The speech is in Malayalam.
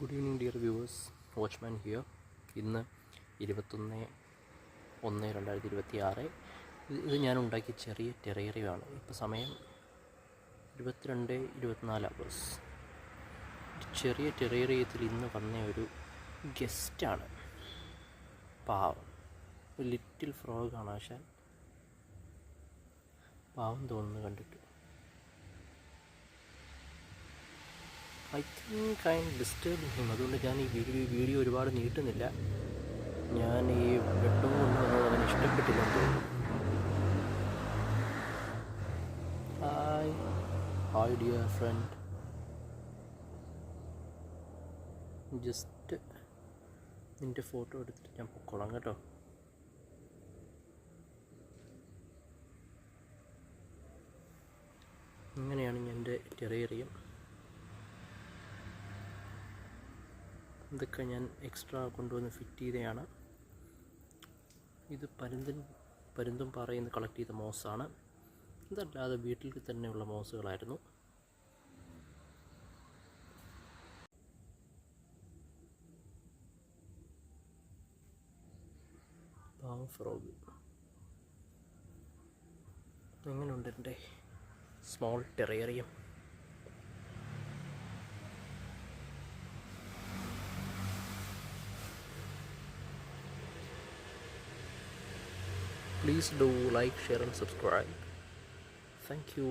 Good evening dear viewers, watchman here. ഇന്ന് 21/1/2026. ഇത് ഞാൻ ഉണ്ടാക്കിയ ചെറിയ ടെറേറിയമാണ്. ഇപ്പോൾ സമയം 22-24 അവേഴ്സ്. ചെറിയ ടെറേറിയത്തിൽ ഇന്ന് വന്ന ഒരു ഗസ്റ്റാണ്. പാവം, ലിറ്റിൽ ഫ്രോഗാണ്. ആശാൻ പാവം തോന്നുന്നു കണ്ടിട്ട്. I think I M disturbing him. അതുകൊണ്ട് ഞാൻ ഈ വീഡിയോ ഒരുപാട് നീട്ടുന്നില്ല. ഞാൻ ഈ വെട്ടവും കൊണ്ടുവന്നത് അവന് ഇഷ്ടപ്പെട്ടില്ലെന്ന് തോന്നുന്നു. Hi dear friend. ജസ്റ്റ് നിൻ്റെ ഫോട്ടോ എടുത്തിട്ട് ഞാൻ പൊക്കോളാം കേട്ടോ. ഇങ്ങനെയാണ് എൻ്റെ ടെറേറിയം. ഇതൊക്കെ ഞാൻ എക്സ്ട്രാ കൊണ്ടുവന്ന് ഫിറ്റ് ചെയ്തതാണ്. ഇത് പരുന്തും പാറയിൽ നിന്ന് കളക്ട് ചെയ്ത മോസാണ്. ഇതല്ലാതെ വീട്ടിൽ തന്നെയുള്ള മോസുകളായിരുന്നു. പാവം ഫ്രോഗ്. എങ്ങനെയുണ്ട് എൻ്റെ small terrarium? Please do like, share and subscribe. Thank you.